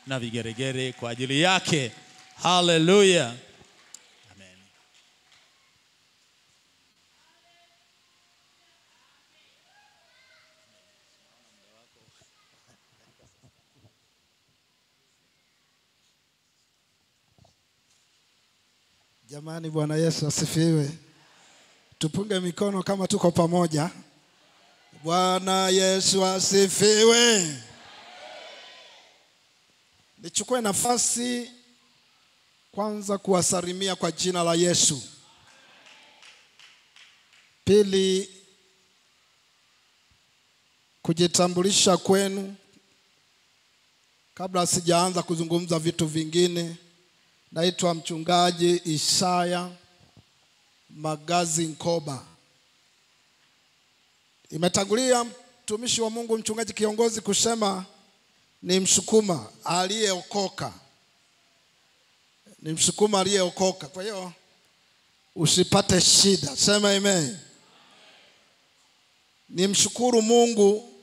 na vigeregere kwa ajili yake. Hallelujah. Amen. Jamani, Bwana Yesu asifiwe. Tupunge mikono kama tuko pamoja. Bwana Yesu asifiwe. Nichukue nafasi kwanza kuwasalimia kwa jina la Yesu. Pili, kujitambulisha kwenu kabla sijaanza kuzungumza vitu vingine. Naitwa mchungaji Isaya Magazi Nkoba. Imetangulia mtumishi wa Mungu mchungaji kiongozi kusema ni Msukuma aliyeokoka. Ni Msukuma aliyeokoka. Kwa hiyo usipate shida. Sema amen. Nimshukuru Mungu,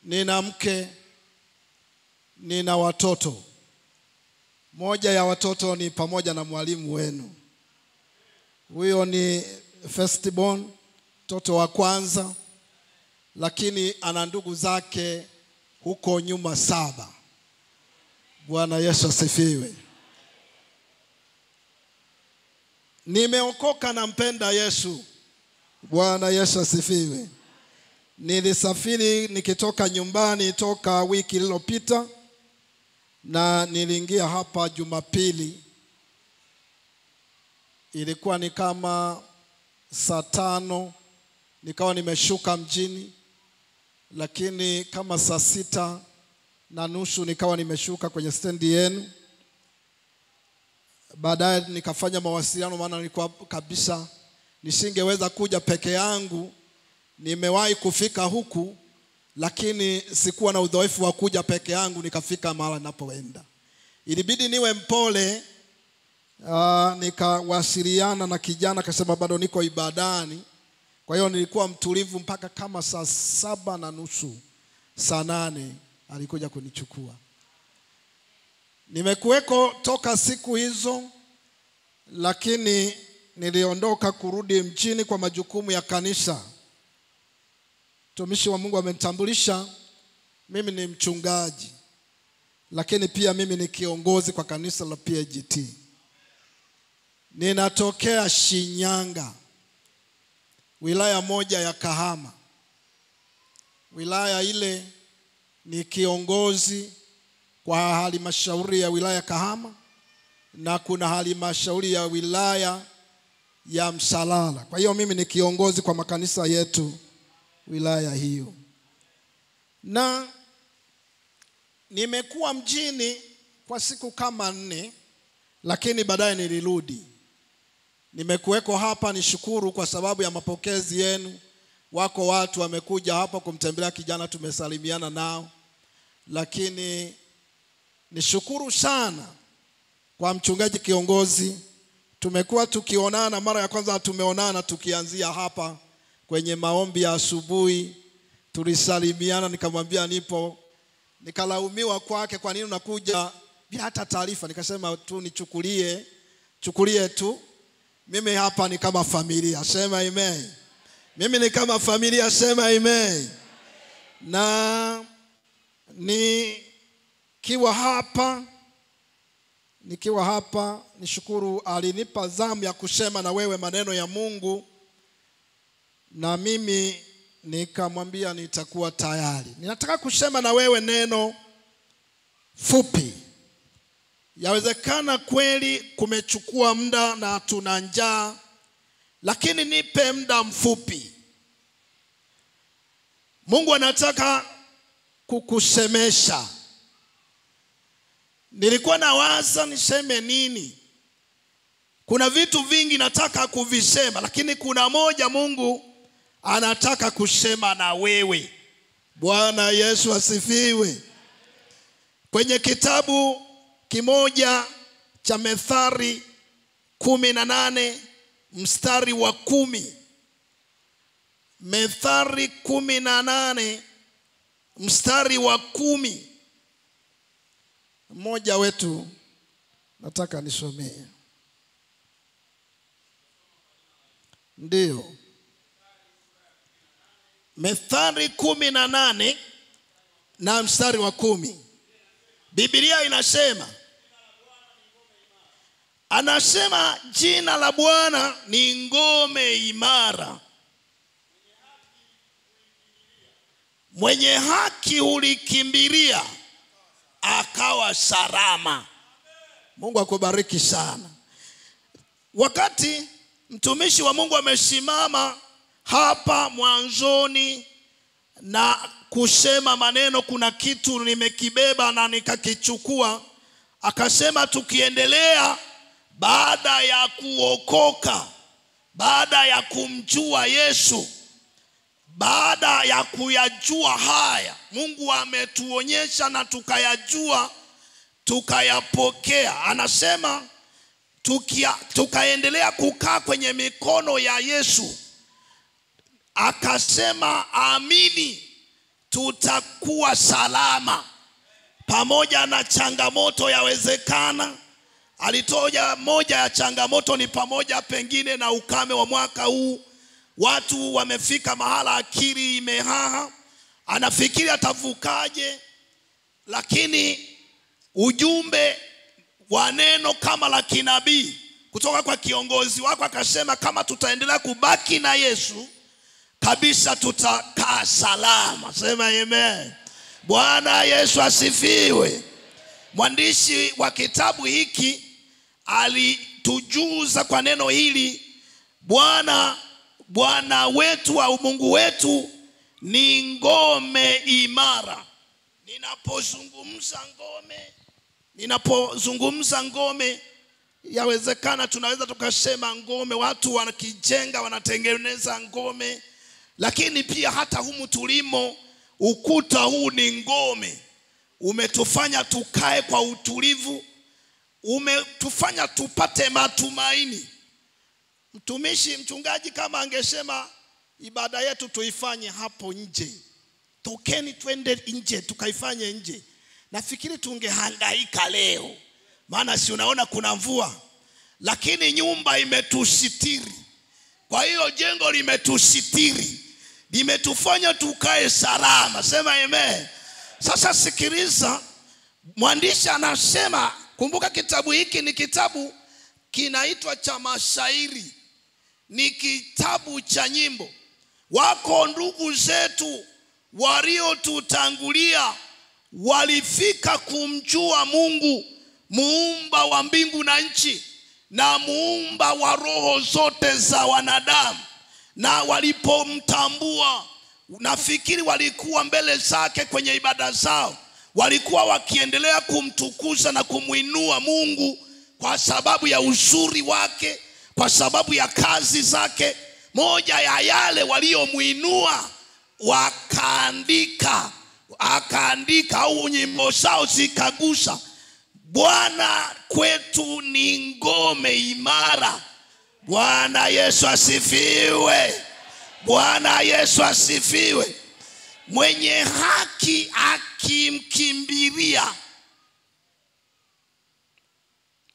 nina mke, nina watoto. Moja ya watoto ni pamoja na mwalimu wenu. Huyo ni firstborn, mtoto wa kwanza, lakini ana ndugu zake huko nyuma 7. Bwana Yesu asifiwe. Nimeokoka na mpenda Yesu. Bwana Yesu asifiwe. Nilisafiri nikitoka nyumbani toka wiki iliyopita na niliingia hapa Jumapili. Ilikuwa ni kama saa 5 nikawa nimeshuka mjini, lakini kama saa 6:30 nikawa nimeshuka kwenye stendi yenu. Baadaye nikafanya mawasiliano, maana nilikuwa kabisa nisingeweza kuja peke yangu. Nimewahi kufika huku lakini sikuwa na udhoefu wa kuja peke yangu, nikafika mahali ninapoenda. Ilibidi niwe mpole. Nikawasiliana na kijana akasema bado niko ibadani. Kwa hiyo nilikuwa mtulivu mpaka kama saa 7:30, saa 8 alikuja kunichukua. Nimekuweko toka siku hizo, lakini niliondoka kurudi mjini kwa majukumu ya kanisa. Mtumishi wa Mungu amenitambulisha, mimi ni mchungaji, lakini pia mimi ni kiongozi kwa kanisa la PAGT. Ninatokea Shinyanga, wilaya moja ya Kahama. Wilaya ile ni kiongozi kwa halmashauri ya wilaya Kahama, na kuna halmashauri ya wilaya ya Msalala. Kwa hiyo mimi ni kiongozi kwa makanisa yetu wilaya hiyo. Na nimekuwa mjini kwa siku kama 4, lakini baadaye nilirudi. Nimekuweko hapa, nishukuru kwa sababu ya mapokezi yenu. Wako watu wamekuja hapa kumtembelea kijana, tumesalimiana nao. Lakini nishukuru sana kwa mchungaji kiongozi. Tumekuwa tukionana, mara ya kwanza tumeonana tukianzia hapa kwenye maombi ya asubuhi. Tulisalimiana, nikamwambia nipo. Nikalaumiwa kwake, kwa nini unakuja bila hata taarifa? Nikasema tu chukulie tu. Mimi hapa ni kama familia. Sema amen. Mimi ni kama familia. Sema amen. Na nikiwa hapa nishukuru, alinipa zamu ya kusema na wewe maneno ya Mungu, na mimi nikamwambia nitakuwa tayari. Ninataka kusema na wewe neno fupi. Yawezekana kweli kumechukua muda na tuna njaa, lakini nipe muda mfupi. Mungu anataka kukusemesha. Nilikuwa nawaza niseme nini. Kuna vitu vingi nataka kuvisema, lakini kuna moja Mungu anataka kusema na wewe. Bwana Yesu asifiwe. Kwenye kitabu kimoja cha Methali 18 mstari wa 10. Methali 18 mstari wa 10. mmoja wetu nataka nisomee. Ndio. Methali 18 na mstari wa 10. Biblia inasema, anasema jina la Bwana ni ngome imara, mwenye haki hulikimbilia akawa salama. Mungu akubariki sana. Wakati mtumishi wa Mungu amesimama hapa mwanzoni na kusema maneno, kuna kitu nimekibeba na nikakichukua. Akasema tukiendelea baada ya kuokoka, baada ya kumjua Yesu, baada ya kuyajua haya Mungu ametuonyesha na tukayajua, tukayapokea. Anasema tukaendelea kukaa kwenye mikono ya Yesu. Akasema amini, tutakuwa salama pamoja na changamoto. Yawezekana alitoja moja ya changamoto ni pamoja pengine na ukame wa mwaka huu. Watu wamefika mahala akili imehaha, anafikiri atavukaje. Lakini ujumbe wa neno kama la kinabii kutoka kwa kiongozi wako akasema kama tutaendelea kubaki na Yesu kabisa tutakaa salama. Sema amen. Bwana Yesu asifiwe. Mwandishi wa kitabu hiki alitujuza kwa neno hili, Bwana wetu au Mungu wetu ni ngome imara. Ninapozungumza ngome, yawezekana tunaweza tukasema ngome, watu wanakijenga, wanatengeneza ngome. Lakini pia hata humu tulimo, ukuta huu ni ngome. Umetufanya tukae kwa utulivu, umetufanya tupate matumaini. Mchungaji kama angesema ibada yetu tuifanye hapo nje, tokeni twende nje tukaifanye nje, nafikiri tungehangaika leo. Maana si unaona kuna mvua, lakini nyumba imetusitiri. Kwa hiyo jengo limetusitiri, limetufanya tukae salama. Sema amen. Sasa sikiliza, mwandishi anasema, kumbuka kitabu hiki ni kitabu kinaitwa cha mashairi, ni kitabu cha nyimbo. Wako ndugu zetu waliotutangulia walifika kumjua Mungu, muumba wa mbingu na nchi na muumba wa roho zote za wanadamu. Na walipomtambua, nafikiri walikuwa mbele zake kwenye ibada zao, walikuwa wakiendelea kumtukuza na kumuinua Mungu kwa sababu ya uzuri wake, kwa sababu ya kazi zake. Moja ya yale waliomuinua, akaandika au nyimbo zao zikagusa, Bwana kwetu ni ngome imara. Bwana Yesu asifiwe. Bwana Yesu asifiwe. Mwenye haki akimkimbilia,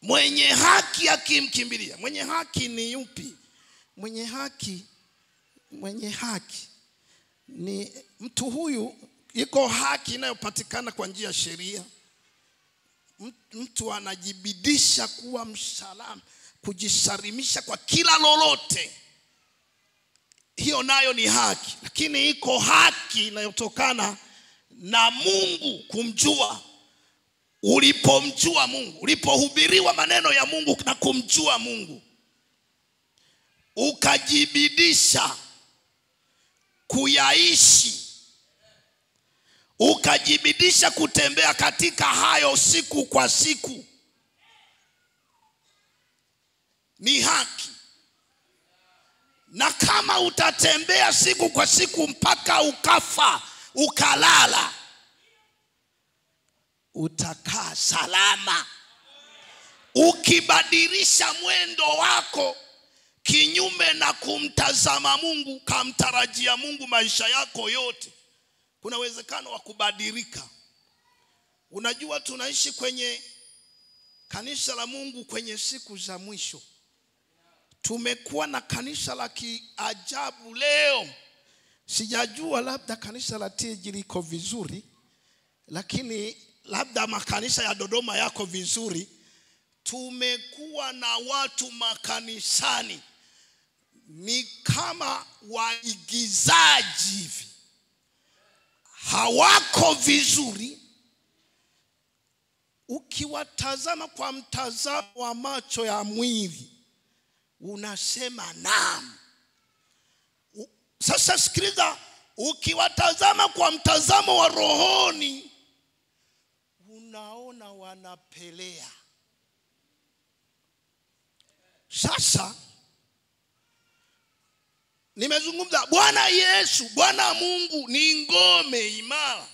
mwenye haki akimkimbilia. Mwenye haki ni yupi? Mwenye haki ni mtu huyu, iko haki inayopatikana kwa njia ya sheria. Mtu anajibidisha kuwa msalama, kujisalimisha kwa kila lolote. Hiyo nayo ni haki. Lakini iko haki inayotokana na Mungu, kumjua. Ulipomjua Mungu, ulipohubiriwa maneno ya Mungu na kumjua Mungu, ukajibidisha kuyaishi, ukajibidisha kutembea katika hayo siku kwa siku, ni haki. Na kama utatembea siku kwa siku mpaka ukafa, ukalala, utakaa salama. Ukibadilisha mwendo wako kinyume na kumtazama Mungu, kamtarajia Mungu maisha yako yote, kuna uwezekano wa kubadilika. Unajua tunaishi kwenye kanisa la Mungu kwenye siku za mwisho. Tumekuwa na kanisa la kiajabu leo. Sijajua labda kanisa la TG liko vizuri, lakini labda makanisa ya Dodoma yako vizuri. Tumekuwa na watu makanisani ni kama waigizaji hivi. Hawako vizuri. Ukiwatazama kwa mtazamo wa macho ya mwili unasema naam. Sasa sikiliza, ukiwatazama kwa mtazamo wa rohoni unaona wanapelea. Sasa nimezungumza Bwana Yesu, Bwana Mungu ni ngome imara.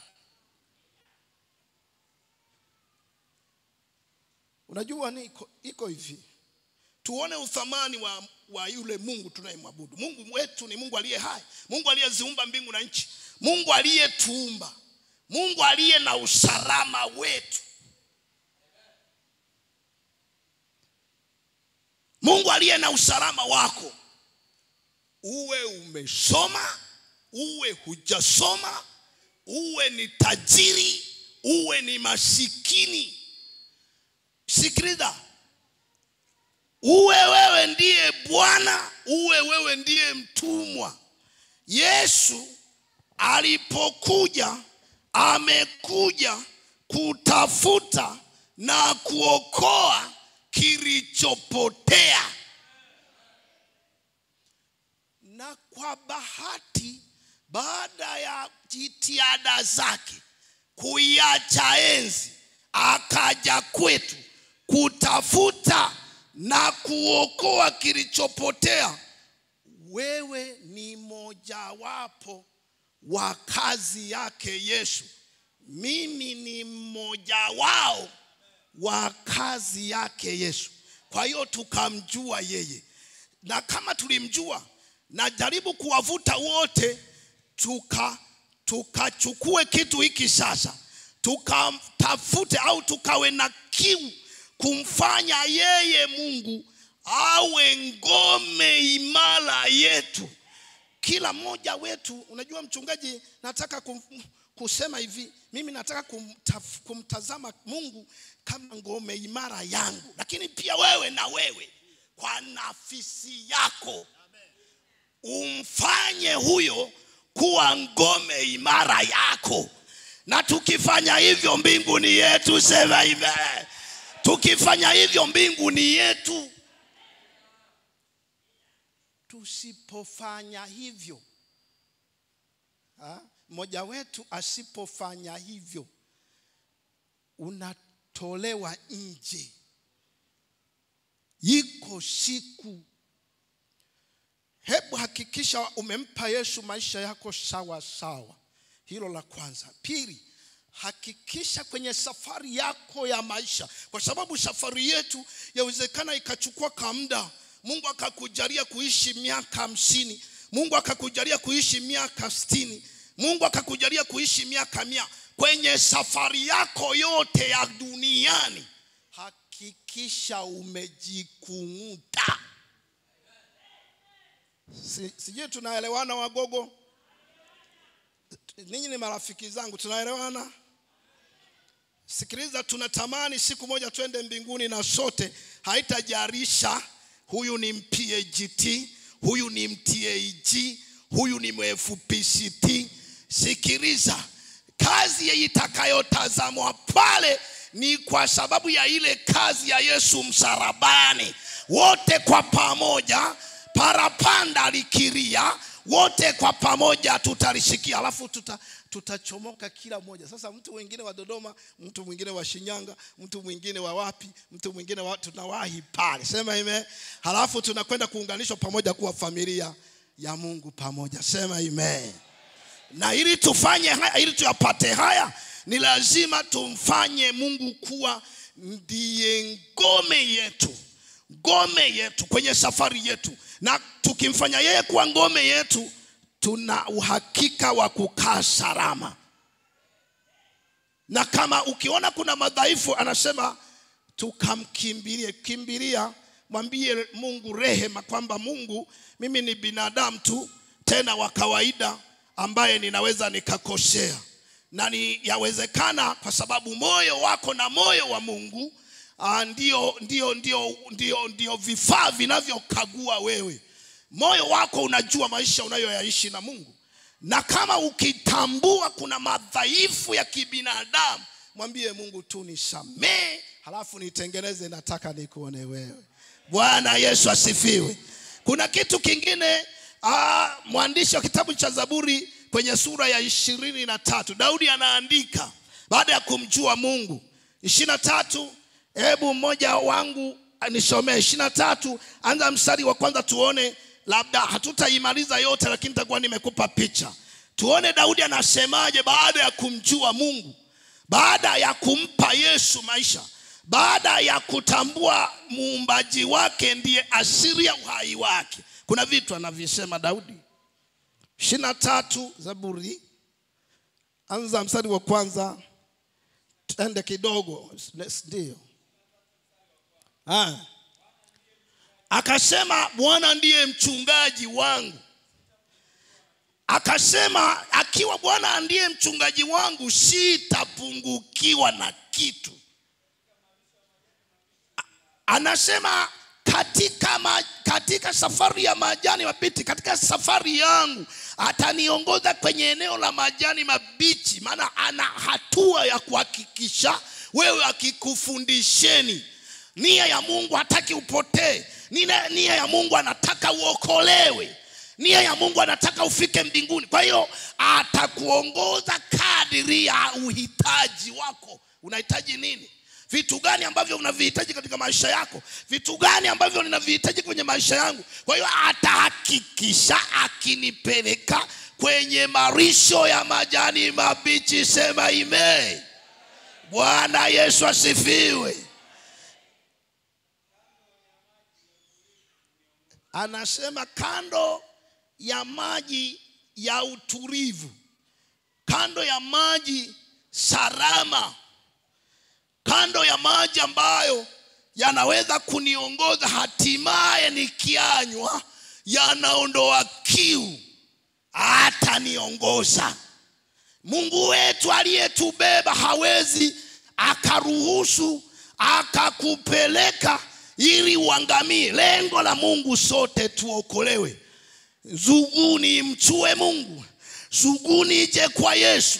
Unajua iko hivi. Tuone uthamani wa yule Mungu tunayemwabudu. Mungu wetu ni Mungu aliye hai. Mungu aliyeziumba mbingu na nchi. Mungu aliyetuumba. Mungu aliye na usalama wetu. Mungu aliye na usalama wako. Uwe umesoma, uwe hujasoma, uwe ni tajiri, uwe ni masikini. Sikiliza. Uwe wewe ndiye bwana, uwe wewe ndiye mtumwa. Yesu alipokuja, amekuja kutafuta na kuokoa kilichopotea. Na kwa bahati, baada ya jitihada zake kuiacha enzi, akaja kwetu kutafuta na kuokoa kilichopotea. Wewe ni mojawapo wa kazi yake Yesu. Mimi ni mmoja wao wa kazi yake Yesu. Kwa hiyo tukamjua yeye. Na kama tulimjua, na jaribu kuwavuta wote tukachukue kitu hiki sasa. Tukatafute au tukawe na kiu kumfanya yeye Mungu awe ngome imara yetu. Kila mmoja wetu, unajua mchungaji, nataka kusema hivi, mimi nataka kumtazama Mungu kama ngome imara yangu. Lakini pia wewe na wewe kwa nafsi yako umfanye huyo kuwa ngome imara yako. Na tukifanya hivyo mbingu ni yetu. Sema amen. Tukifanya hivyo mbingu ni yetu. Tusipofanya hivyo, mmoja wetu asipofanya hivyo, unatolewa nje. Iko siku. Hebu hakikisha umempa Yesu maisha yako sawa sawa. Hilo la kwanza. Pili, hakikisha kwenye safari yako ya maisha, kwa sababu safari yetu yawezekana ikachukua kwa muda. Mungu akakujalia kuishi miaka 50, Mungu akakujalia kuishi miaka 60, Mungu akakujalia kuishi miaka 100. Kwenye safari yako yote ya duniani, hakikisha umejikung'uta. Sijui tunaelewana wagogo? Ninyi ni marafiki zangu, tunaelewana? Sikiliza, tunatamani siku moja twende mbinguni na sote. Haitajarisha huyu ni PhD, huyu ni MTAG, huyu ni FPCT. Sikiliza, kazi itakayotazamwa pale ni kwa sababu ya ile kazi ya Yesu msalabani. Wote kwa pamoja, parapanda likiria, wote kwa pamoja tutalisikia. Alafu tutachomoka kila moja. Sasa mtu mwingine wa Dodoma, mtu mwingine wa Shinyanga, mtu mwingine wa wapi, mtu mwingine wa, tunawahi pale. Sema amen. Halafu tunakwenda kuunganishwa pamoja kuwa familia ya Mungu pamoja. Sema amen. Na ili tufanye haya, ili tuyapate haya, ni lazima tumfanye Mungu kuwa ndiye ngome yetu. Ngome yetu kwenye safari yetu. Na tukimfanya yeye kuwa ngome yetu, tuna uhakika wa kukaa salama. Na kama ukiona kuna madhaifu, anasema kimbilia, mwambie Mungu rehema kwamba Mungu, mimi ni binadamu tu, tena wa kawaida, ambaye ninaweza nikakosea. Na ni yawezekana kwa sababu moyo wako na moyo wa Mungu ndio vifaa vinavyokagua wewe. Moyo wako unajua maisha unayoyaishi na Mungu. Na kama ukitambua kuna madhaifu ya kibinadamu, mwambie Mungu tu nisamee, halafu nitengeneze, nataka nikuone wewe. Bwana Yesu asifiwe. Kuna kitu kingine, mwandishi wa kitabu cha Zaburi kwenye sura ya 23, Daudi anaandika baada ya kumjua Mungu. 23, hebu mmoja wangu anisomee 23, anza mstari wa kwanza tuone. Labda hatutaimaliza yote, lakini nitakuwa nimekupa picha. Tuone Daudi anasemaje baada ya kumjua Mungu, baada ya kumpa Yesu maisha, baada ya kutambua muumbaji wake ndiye asili ya uhai wake. Kuna vitu anavisema Daudi. 23 Zaburi, anza mstari wa kwanza, tuende kidogo. Ndio. Akasema Bwana ndiye mchungaji wangu. Akasema akiwa Bwana ndiye mchungaji wangu, sitapungukiwa na kitu. Anasema katika safari ya majani mabichi, katika safari yangu ataniongoza kwenye eneo la majani mabichi. Maana ana hatua ya kuhakikisha wewe akikufundisheni. Nia ya Mungu hataki upotee. Nia ya Mungu anataka uokolewe. Nia ya Mungu anataka ufike mbinguni. Kwa hiyo atakuongoza kadiri ya uhitaji wako. Unahitaji nini? Vitu gani ambavyo unavihitaji katika maisha yako? Vitu gani ambavyo ninavihitaji kwenye maisha yangu? Kwa hiyo atahakikisha akinipeleka kwenye marisho ya majani mabichi. Sema amen. Bwana Yesu asifiwe. Anasema kando ya maji ya utulivu, kando ya maji salama, kando ya maji ambayo yanaweza kuniongoza, hatimaye nikianywa yanaondoa kiu, ataniongoza. Mungu wetu aliyetubeba hawezi akaruhusu akakupeleka ili uangamie. Lengo la Mungu sote tuokolewe. Zuguni mchue Mungu, zuguni ije kwa Yesu,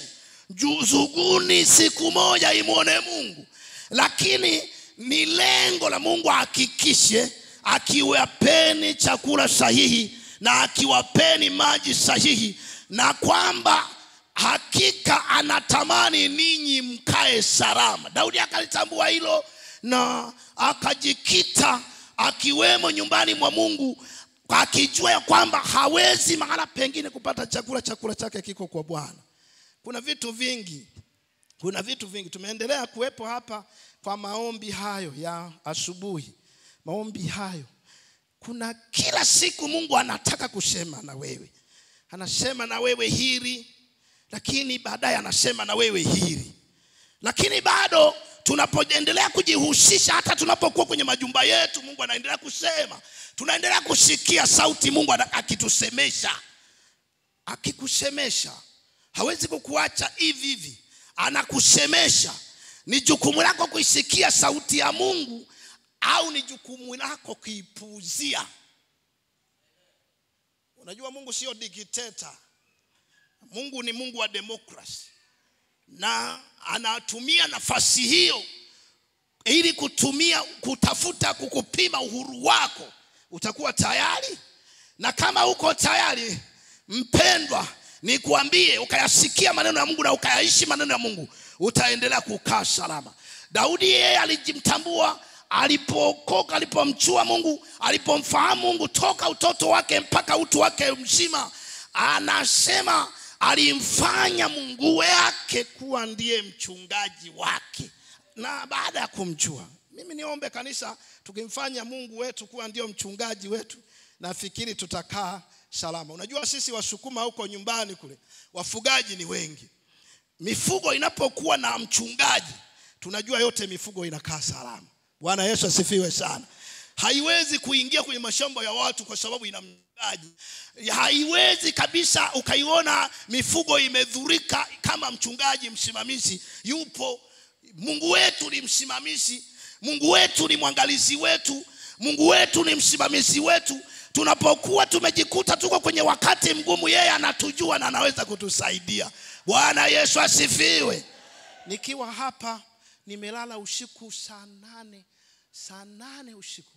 zuguni siku moja imwone Mungu. Lakini ni lengo la Mungu hakikishe akiwapeni chakula sahihi na akiwapeni maji sahihi, na kwamba hakika anatamani ninyi mkae salama. Daudi akalitambua hilo na akajikita akiwemo nyumbani mwa Mungu, akijua ya kwamba hawezi mahala pengine kupata chakula chake kiko kwa Bwana. Kuna vitu vingi tumeendelea kuwepo hapa kwa maombi hayo ya asubuhi. Maombi hayo, kuna kila siku Mungu anataka kusema na wewe. Anasema na wewe hili, lakini baadaye anasema na wewe hili. Lakini bado tunapoendelea kujihusisha, hata tunapokuwa kwenye majumba yetu, Mungu anaendelea kusema. Tunaendelea kusikia sauti Mungu akitusemesha. Akikusemesha hawezi kukuacha hivi hivi, anakusemesha. Ni jukumu lako kuisikia sauti ya Mungu, au ni jukumu lako kuipuuzia. Unajua Mungu sio dictator. Mungu ni Mungu wa democracy, na anatumia nafasi hiyo ili kutafuta kukupima uhuru wako. Utakuwa tayari? Na kama uko tayari, mpendwa, nikuambie, ukayasikia maneno ya Mungu na ukayaishi maneno ya Mungu, utaendelea kukaa salama. Daudi yeye alijimtambua alipookoka, alipomjua Mungu, alipomfahamu Mungu toka utoto wake mpaka utu wake mzima. Anasema alimfanya Mungu wake kuwa ndiye mchungaji wake. Na baada ya kumjua, mimi niombe kanisa, tukimfanya Mungu wetu kuwa ndio mchungaji wetu, nafikiri tutakaa salama. Unajua sisi Wasukuma huko nyumbani kule, wafugaji ni wengi. mifugo inapokuwa na mchungaji, tunajua yote mifugo inakaa salama. Bwana Yesu asifiwe sana. Haiwezi kuingia kwenye mashamba ya watu kwa sababu ina mchungaji. Haiwezi kabisa ukaiona mifugo imedhurika kama mchungaji msimamizi yupo. Mungu wetu ni msimamizi, Mungu wetu ni mwangalizi wetu, Mungu wetu ni msimamizi wetu. Tunapokuwa tumejikuta tuko kwenye wakati mgumu, yeye anatujua na anaweza kutusaidia. Bwana Yesu asifiwe. Nikiwa hapa nimelala usiku saa 8 usiku,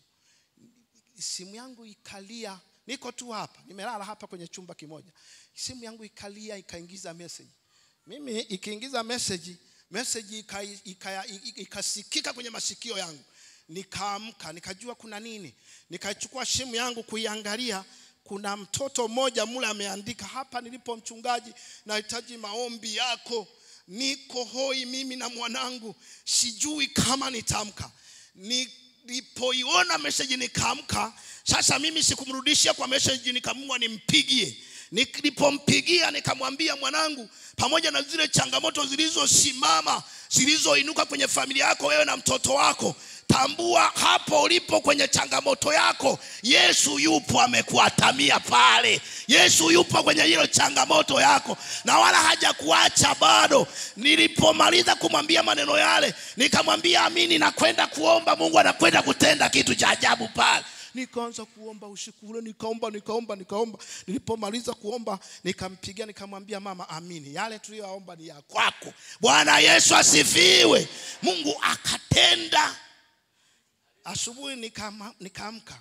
simu yangu ikalia. Niko tu hapa, nimelala hapa kwenye chumba kimoja, simu yangu ikalia, ikaingiza message. Mimi ikiingiza message ikasikika kwenye masikio yangu. Nikaamka, nikajua kuna nini. Nikachukua simu yangu kuiangalia, kuna mtoto mmoja mule ameandika, hapa nilipo mchungaji, nahitaji maombi yako. Niko hoi mimi na mwanangu, sijui kama nitamka. Nilipoiona message nikaamka. Sasa mimi sikumrudishia kwa message, nikaamua nimpigie. Nilipompigia nikamwambia, mwanangu, pamoja na zile changamoto zilizosimama, zilizoinuka kwenye familia yako wewe na mtoto wako, tambua hapo ulipo kwenye changamoto yako, Yesu yupo amekuatamia pale. Yesu yupo kwenye hilo changamoto yako na wala hajakuacha bado. Nilipomaliza kumwambia maneno yale, nikamwambia amini na kwenda kuomba, Mungu anakwenda kutenda kitu cha ajabu pale. Nikaanza kuomba usiku ule, nikaomba. Nilipomaliza kuomba nikampigia, nikamwambia mama, amini, yale tuliyoomba ni ya kwako. Bwana Yesu asifiwe. Mungu akatenda. Asubuhi nikaamka,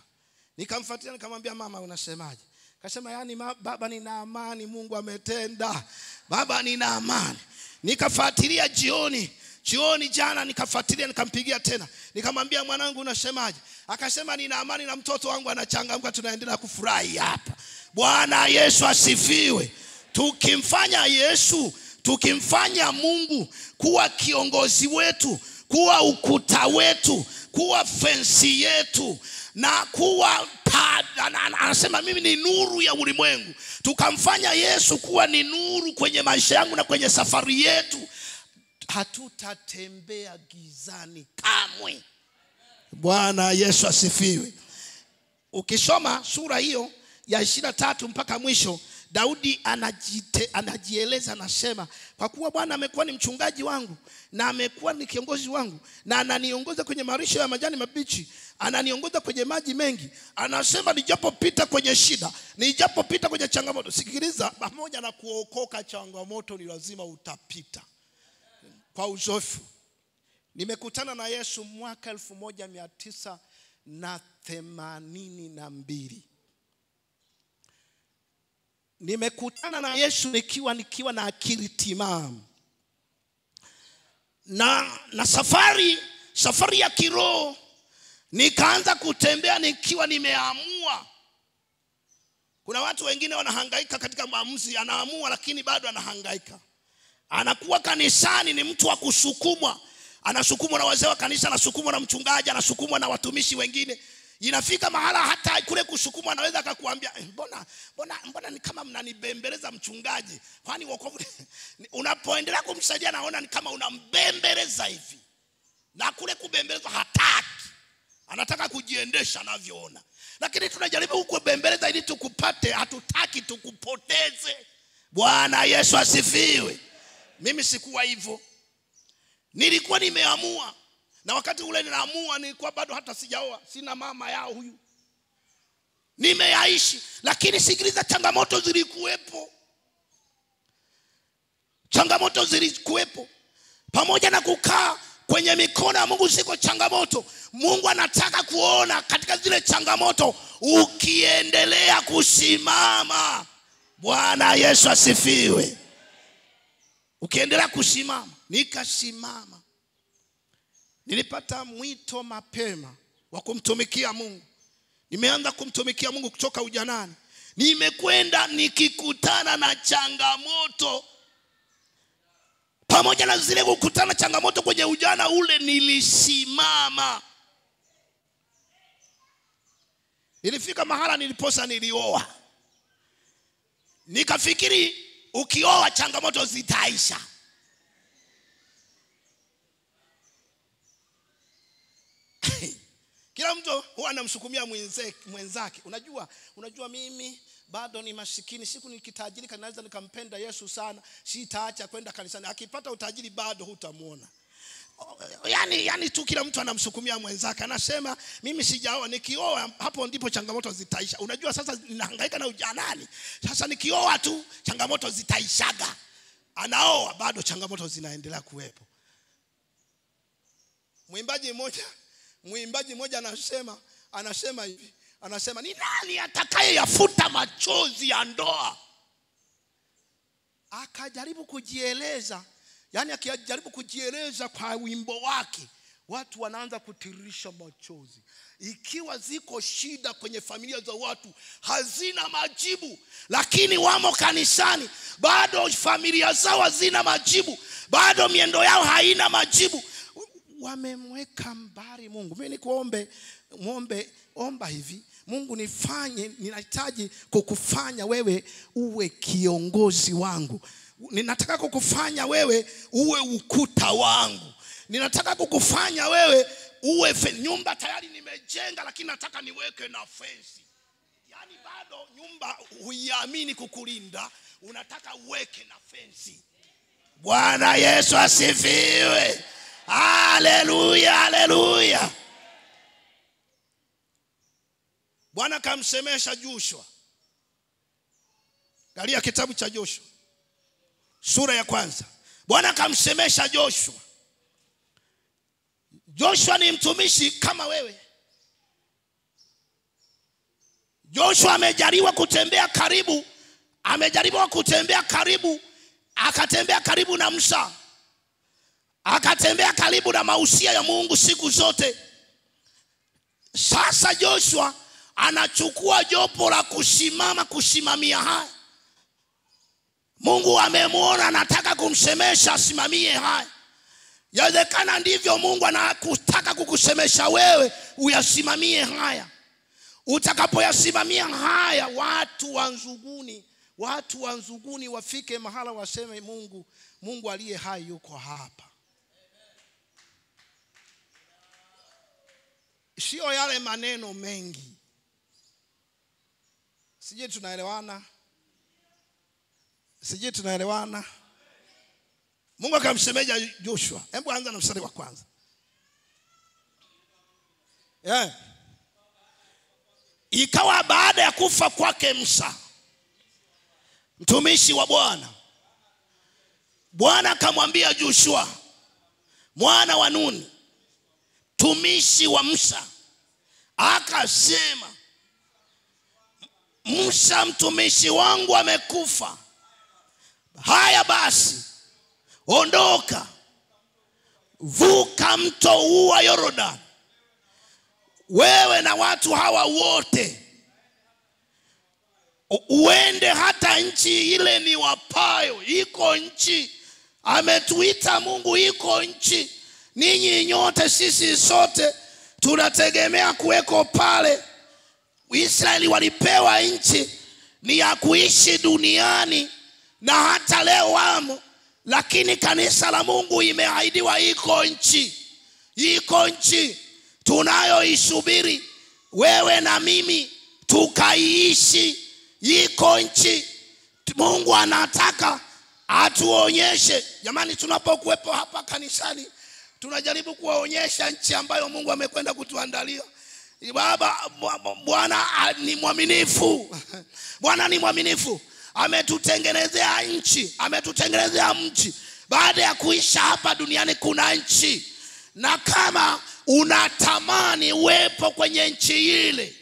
nikamfuatia, nikamwambia mama, unasemaje? Akasema, yani baba nina amani, Mungu ametenda. Baba nina amani. Nikafuatilia jioni jana, nikafuatilia, nikampigia tena, nikamwambia, mwanangu unasemaje? Akasema, nina amani na mtoto wangu anachangamka, tunaendelea kufurahi hapa. Bwana Yesu asifiwe. Tukimfanya Mungu kuwa kiongozi wetu, kuwa ukuta wetu, kuwa fensi yetu, na kuwa anasema mimi ni nuru ya ulimwengu. Tukamfanya Yesu kuwa ni nuru kwenye maisha yangu na kwenye safari yetu, hatutatembea gizani kamwe. Bwana Yesu asifiwe. Ukisoma sura hiyo ya 23 mpaka mwisho, Daudi anajieleza, anasema, kwa kuwa Bwana amekuwa ni mchungaji wangu na amekuwa ni kiongozi wangu, na ananiongoza kwenye malisho ya majani mabichi, ananiongoza kwenye maji mengi. Anasema nijapopita kwenye shida, nijapopita kwenye changamoto. Sikiliza, pamoja na kuokoka changamoto ni lazima utapita. Kwa uzoefu, nimekutana na Yesu mwaka 1982. Nimekutana na Yesu nikiwa na akili timamu. Na safari ya kiroho nikaanza kutembea nikiwa nimeamua. Kuna watu wengine wanahangaika katika maamuzi, anaamua lakini bado anahangaika. Anakuwa kanisani ni mtu wa kusukumwa, anasukumwa na wazee wa kanisa, anasukumwa na mchungaji, anasukumwa na watumishi wengine. Inafika mahala hata kule kusukumwa anaweza akakuambia, mbona ni kama mnanibembeleza mchungaji? Kwani wokovu? Unapoendelea kumsaidia naona ni kama unambembeleza hivi. Na kule kubembeleza hataki. Anataka kujiendesha anavyoona. Lakini tunajaribu kubembeleza ili tukupate, hatutaki tukupoteze. Bwana Yesu asifiwe. Mimi sikuwa hivyo. Nilikuwa nimeamua. Na wakati ule ninaamua nilikuwa bado hata sijaoa, sina mama yao huyu. Nimeyaishi, lakini sikiliza, changamoto zilikuwepo. Pamoja na kukaa kwenye mikono ya Mungu siko changamoto. Mungu anataka kuona katika zile changamoto ukiendelea kusimama. Bwana Yesu asifiwe. Ukiendelea kusimama. Nikasimama. Nilipata mwito mapema wa kumtumikia Mungu. Nimeanza kumtumikia Mungu kutoka ujanani. Nimekwenda nikikutana na changamoto. Pamoja na zile kukutana changamoto kwenye ujana ule, nilisimama. Nilifika mahala niliposa nilioa. Nikafikiri ukioa changamoto zitaisha. Kila mtu huwa anamsukumia mwenzake. Unajua mimi bado ni masikini, siku nikitajirika naweza nikampenda Yesu sana, sitaacha kwenda kanisani. Akipata utajiri bado hutamuona. Yani tu kila mtu anamsukumia mwenzake. Anasema mimi sijaoa, nikioa hapo ndipo changamoto zitaisha. Unajua sasa ninahangaika na ujanani, sasa nikioa tu changamoto zitaishaga. Anaoa bado changamoto zinaendelea kuwepo. Mwimbaji mmoja anasema hivi, anasema ni nani atakayeyafuta machozi ya ndoa? Akajaribu kujieleza, yani akijaribu kujieleza kwa wimbo wake, watu wanaanza kutiririsha machozi. Ikiwa ziko shida kwenye familia za watu hazina majibu, lakini wamo kanisani bado familia zao hazina majibu, bado miendo yao haina majibu. Wamemweka mbali Mungu. Mimi nikuombe, omba hivi, Mungu ninahitaji kukufanya wewe uwe kiongozi wangu. Ninataka kukufanya wewe uwe ukuta wangu. Ninataka kukufanya wewe uwe nyumba tayari nimejenga, lakini nataka niweke na fence. Yani bado nyumba huiamini kukulinda, unataka uweke na fence. Bwana Yesu asifiwe. Haleluya, haleluya. Bwana kamsemesha Joshua. Angalia kitabu cha Joshua sura ya 1. Bwana kamsemesha Joshua. Joshua ni mtumishi kama wewe. Joshua amejariwa kutembea karibu, akatembea karibu na Musa, akatembea karibu na mausia ya Mungu siku zote. Sasa Joshua anachukua jopo la kusimamia haya. Mungu amemuona, anataka kumsemesha asimamie haya. Yawezekana ndivyo Mungu anakutaka kukusemesha wewe uyasimamie haya. Utakapoyasimamia haya, watu wa Nzuguni wafike mahala waseme Mungu aliye hai yuko hapa. Sio yale maneno mengi. Sije tunaelewana? Mungu akamsemesha Joshua. Hebu anza na mstari wa 1. Ikawa baada ya kufa kwake Musa, mtumishi wa Bwana, Bwana akamwambia Joshua mwana wa Nuni, mtumishi wa Musa, akasema, Musa mtumishi wangu amekufa. Haya basi, ondoka, vuka mto huu wa Yordani, wewe na watu hawa wote, uende hata nchi ile ni wapayo. Iko nchi, ametuita Mungu, iko nchi. Ninyi nyote, sisi sote tunategemea kuweko pale. Israeli walipewa nchi ni ya kuishi duniani, na hata leo wamo. Lakini kanisa la Mungu imeahidiwa iko nchi tunayoisubiri wewe na mimi tukaiishi. Iko nchi Mungu anataka atuonyeshe. Jamani, tunapokuwepo hapa kanisani tunajaribu kuwaonyesha nchi ambayo Mungu amekwenda kutuandalia. Bwana ni mwaminifu. Bwana ni mwaminifu. Ametutengenezea nchi, ametutengenezea mji. Baada ya kuisha hapa duniani kuna nchi. Na kama unatamani uwepo kwenye nchi ile,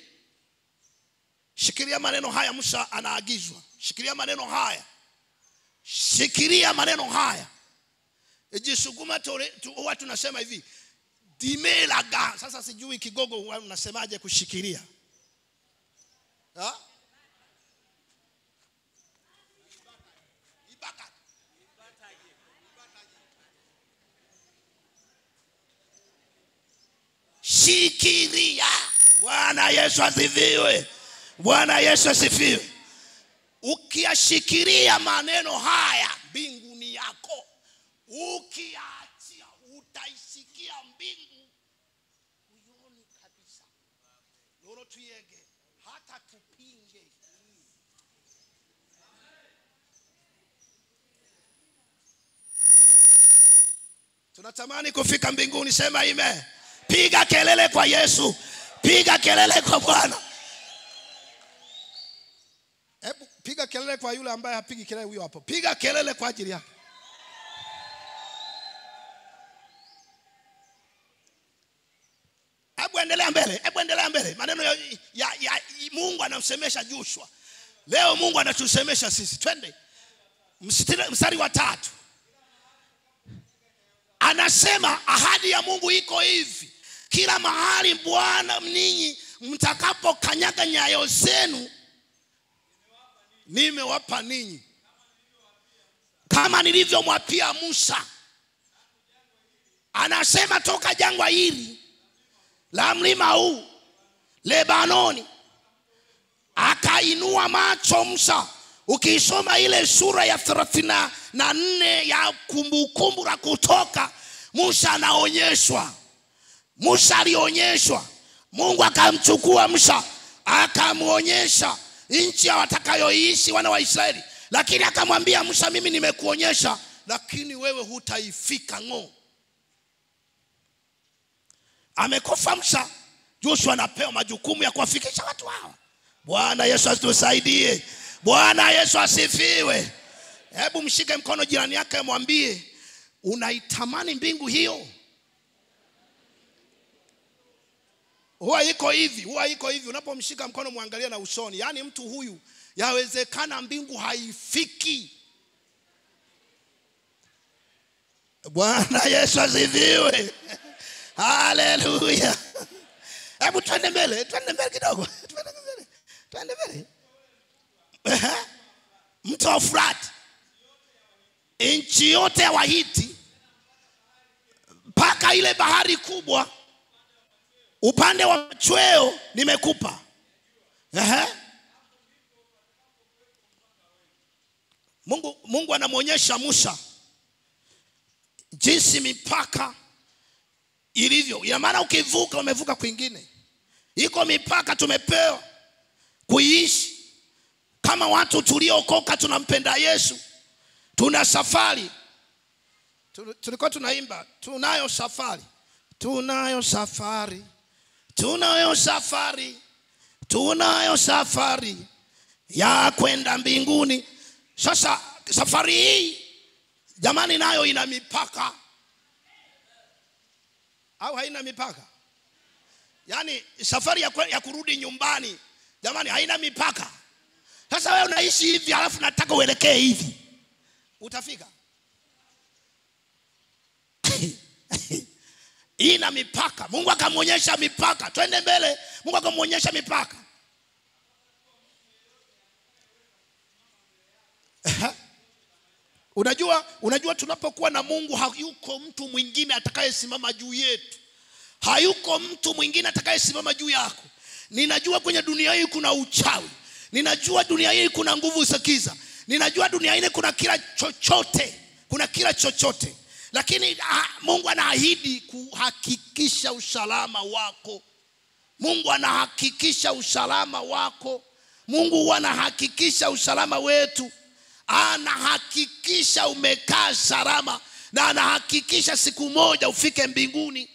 shikilia maneno haya. Musa anaagizwa, shikilia maneno haya. Ejisuguma huwa tunasema hivi, dimelaga. Sasa sijui Kigogo unasemaje kushikilia? Shikilia. Bwana Yesu asifiwe. Bwana Yesu asifiwe. Ukiyashikilia maneno haya, mbinguni yako ukiachia, utaisikia mbingu uyoni kabisa. tuyege hata tupinge. Tunatamani kufika mbinguni, sema amen. Piga kelele kwa Yesu, piga kelele kwa Bwana. Hebu piga kelele kwa yule ambaye hapigi kelele, huyo hapo. Piga kelele kwa ajili yake. Hebu endelea mbele, hebu endelea mbele. Maneno ya Mungu anamsemesha Joshua. Leo Mungu anatusemesha sisi. Twende. Mstari wa 3. Anasema ahadi ya Mungu iko hivi: kila mahali Bwana ninyi mtakapokanyaga nyayo zenu nimewapa ninyi, kama nilivyomwapia Musa. Anasema toka jangwa hili la mlima huu Lebanoni akainua macho Musa. Ukisoma ile sura ya 34 ya Kumbukumbu la Kutoka, Musa anaonyeshwa. Musa alionyeshwa. Mungu akamchukua Musa akamuonyesha nchi ya watakayoishi wana wa Israeli, lakini akamwambia Musa, mimi nimekuonyesha, lakini wewe hutaifika ngo. Amekufa Musa, Joshua anapewa majukumu ya kuwafikisha watu hawa. Bwana Yesu atusaidie. Bwana Yesu asifiwe. Hebu mshike mkono jirani yake, mwambie unaitamani mbingu hiyo. Huwa iko hivi, unapomshika mkono muangalie na usoni. Yaani mtu huyu yawezekana mbingu haifiki. Bwana Yesu asifiwe. Haleluya. Hebu twende mbele kidogo. Twende mbele. Mto Frati, nchi yote ya Wahiti mpaka ile bahari kubwa upande wa machweo nimekupa. Mungu anamuonyesha Musa jinsi mipaka ilivyo. Ina maana ukivuka umevuka kwingine. Iko mipaka tumepewa kuishi kama watu tuliokoka, tunampenda Yesu. Tuna safari. Tulikuwa tunaimba, tunayo safari. Tunayo safari. Tunayo safari. Tunayo safari ya kwenda mbinguni. Sasa safari hii jamani nayo ina mipaka. Au haina mipaka? Yaani safari ya kurudi nyumbani jamani haina mipaka. Sasa wewe unaishi hivi alafu nataka uelekee hivi, utafika? Ina mipaka. Mungu akamuonyesha mipaka. Twende mbele. Mungu akamuonyesha mipaka. Unajua tunapokuwa na Mungu hayuko mtu mwingine atakayesimama juu yetu. Hayuko mtu mwingine atakayesimama juu yako. Ninajua kwenye dunia hii kuna uchawi. Ninajua dunia hii kuna nguvu za giza. Ninajua dunia hii kuna kila chochote. Kuna kila chochote. Lakini Mungu anaahidi kuhakikisha usalama wako. Mungu anahakikisha usalama wako. Mungu anahakikisha usalama wetu. Anahakikisha umekaa salama. Na anahakikisha siku moja ufike mbinguni.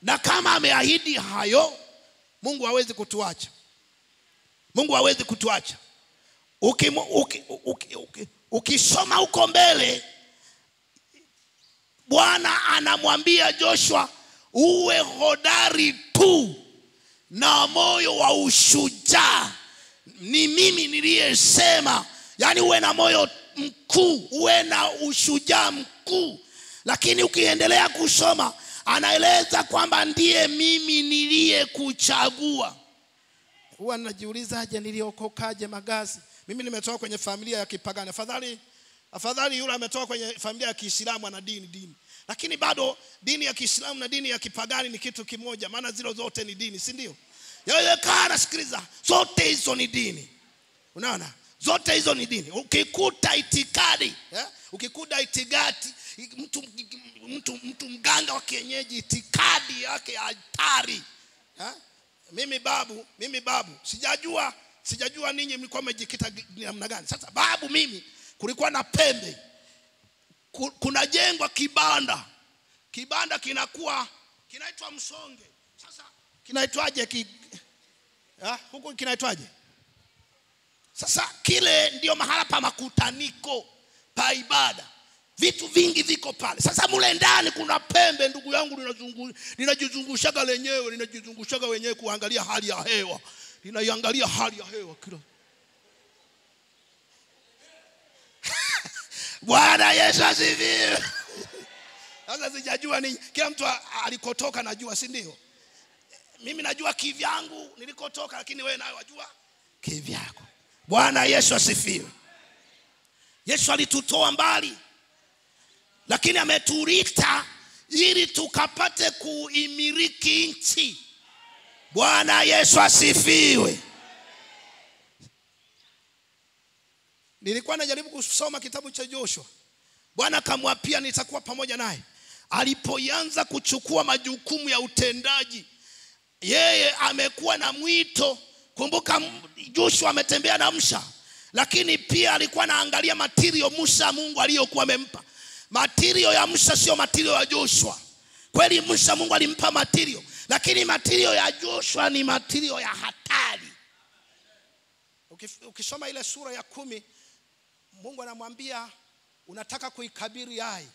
Na kama ameahidi hayo, Mungu hawezi kutuacha. Mungu hawezi kutuacha. Ukisoma huko mbele, Bwana anamwambia Joshua, uwe hodari tu na moyo wa ushujaa. Ni mimi niliyesema. Yani uwe na moyo mkuu, uwe na ushujaa mkuu. Lakini ukiendelea kusoma, anaeleza kwamba ndiye mimi niliyekuchagua. Huwa najiuliza aje niliokokaje Magazi? Mimi nimetoka kwenye familia ya kipagani. Afadhali yule ametoka kwenye familia ya Kiislamu na dini. Lakini bado dini ya Kiislamu na dini ya kipagani ni kitu kimoja, maana zile zote ni dini, si ndio? Yawezekana sikiliza, zote hizo ni dini. Unaona? Zote hizo ni dini. Ukikuta itikadi, ukikuta itikadi, mtu mganga wa kienyeji itikadi yake hatari. mimi babu sijajua ninyi mlikuwa mmejikita namna gani. Sasa babu mimi kulikuwa na pembe, kuna jengwa kibanda kinaitwa Msonge. Sasa kinaitwaje huko kinaitwaje? Sasa kile ndio mahala pa makutaniko pa ibada, vitu vingi viko pale. Sasa mule ndani kuna pembe, ndugu yangu, linajizungushaga wenyewe kuangalia hali ya hewa, linaiangalia hali ya hewa kila. Bwana Yesu asifiwe. Sasa sijajua nini, kila mtu alikotoka najua, si ndio? Mimi najua kivyangu nilikotoka, lakini wewe nawe wajua kivyako. Bwana Yesu asifiwe. Yesu alitutoa mbali, lakini ametuita ili tukapate kuimiliki nchi. Bwana Yesu asifiwe. Nilikuwa najaribu kusoma kitabu cha Joshua. Bwana akamwapia nitakuwa pamoja naye. Alipoanza kuchukua majukumu ya utendaji, yeye amekuwa na mwito. Kumbuka Joshua ametembea na Musa, lakini pia alikuwa anaangalia material Musa Mungu aliyokuwa amempa. Material ya Musa sio material ya Joshua. Kweli Musa Mungu alimpa material, lakini material ya Joshua ni material ya hatari. Ukisoma ile sura ya 10, Mungu anamwambia unataka kuikabiri Ai,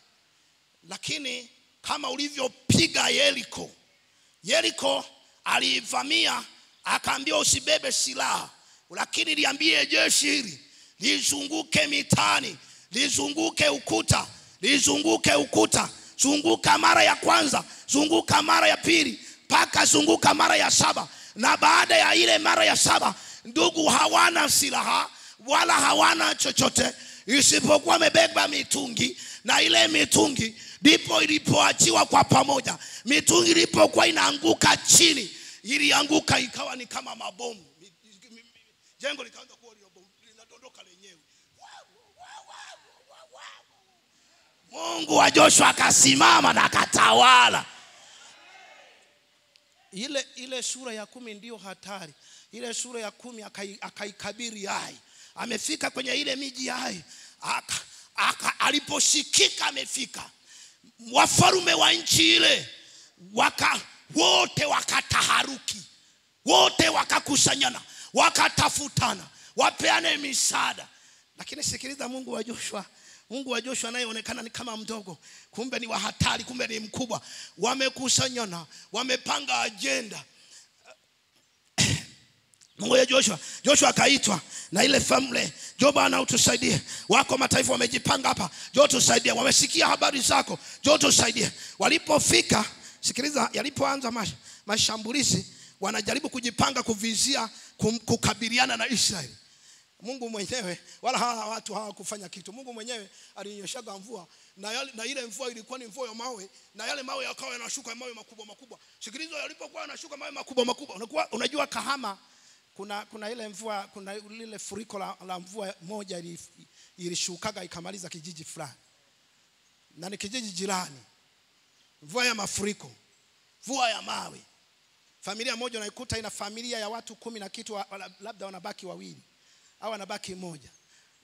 lakini kama ulivyopiga Yeriko alivamia, akaambia usibebe silaha, lakini liambie jeshi hili lizunguke mitani, lizunguke ukuta, zunguka mara ya kwanza, zunguka mara ya pili, mpaka zunguka mara ya 7. Na baada ya ile mara ya 7, ndugu hawana silaha wala hawana chochote isipokuwa wamebeba mitungi, na ile mitungi ndipo ilipoachiwa kwa pamoja. Mitungi ilipokuwa inaanguka chini, ilianguka ikawa ni kama mabomu. Jengo likaanza kuwa linadondoka lenyewe. Mungu wa Joshua akasimama na akatawala. Ile sura ya 10 ndio hatari. Ile sura ya 10 akaikabiri Ai. Amefika kwenye ile miji ya Ai. Aliposhikika amefika, wafalme wa nchi ile wote wakataharuki, wote wakakusanyana, wakatafutana wapeane misaada. Lakini sikiliza, Mungu wa Joshua anayeonekana ni kama mdogo, kumbe ni wa hatari, kumbe ni mkubwa. Wamekusanyana, wamepanga agenda. Mungu ya Joshua akaitwa na ile family, njoo bana utusaidie. Wako mataifa wamejipanga hapa, njoo tusaidie. Wamesikia habari zako, njoo tusaidie. Walipofika, sikiliza, yalipoanza mashambulizi, wanajaribu kujipanga kuvizia kukabiliana na Israeli. Mungu mwenyewe, wala hawa watu hawakufanya kitu. Mungu mwenyewe alinyeshaga mvua, na ile mvua ilikuwa ni mvua ya mawe, na yale mawe yakawa yanashuka, mawe makubwa. Sikiliza, yalipokuwa yanashuka mawe makubwa, unajua Kahama kuna ile mvua, kuna lile furiko la mvua moja ilishukaga ikamaliza kijiji fulani, na ni kijiji jirani. Mvua ya mafuriko, mvua ya mawe. Familia moja unaikuta ina familia ya watu 10 na kitu, labda wanabaki 2 au wanabaki 1.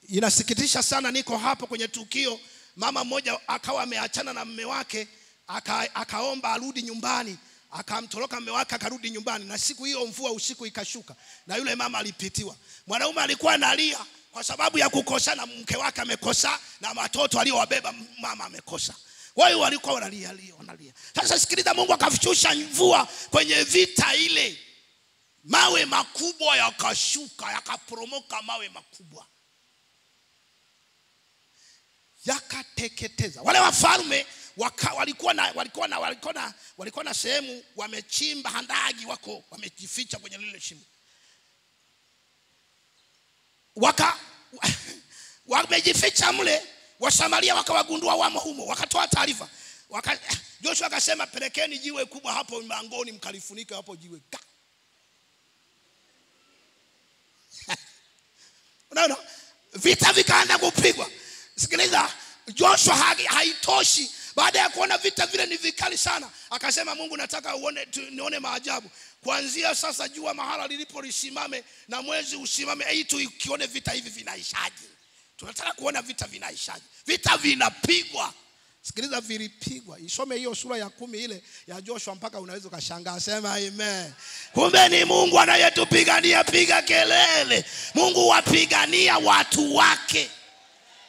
Inasikitisha sana, niko hapo kwenye tukio, mama mmoja akawa ameachana na mume wake, akaomba arudi nyumbani, akamtoroka mume wake akarudi nyumbani, na siku hiyo mvua usiku ikashuka, na yule mama alipitiwa. Mwanaume alikuwa analia kwa sababu ya kukosa, na mke wake amekosa, na watoto aliowabeba mama amekosa. Wao walikuwa wanalia. Sasa sikiliza, Mungu akashusha mvua kwenye vita ile, mawe makubwa yakashuka, yakaporomoka mawe makubwa, yakateketeza. Wale wafalme walikuwa na sehemu wamechimba handaki, wako wamejificha kwenye lile shimo. Wamejificha mle, Wasamaria wakawagundua wamo humo, wakatoa taarifa. Joshua akasema pelekeni jiwe kubwa hapo mlangoni, mkalifunike hapo jiwe. Unaona? Vita vikaanza kupigwa. Sikiliza, Joshua haitoshi. Baada ya kuona vita vile ni vikali sana, akasema Mungu, nataka nione maajabu. Kuanzia sasa jua mahala lilipo lisimame na mwezi usimame, tukione vita hivi vinaishaje. Tunataka kuona vita vinaishaje. Vita vinapigwa. Sikiliza, vilipigwa. Isome hiyo sura ya 10 ile ya Joshua mpaka unaweza kushangaa. Sema amen. Kumbe ni Mungu anayetupigania. Piga kelele. Mungu wapigania watu wake.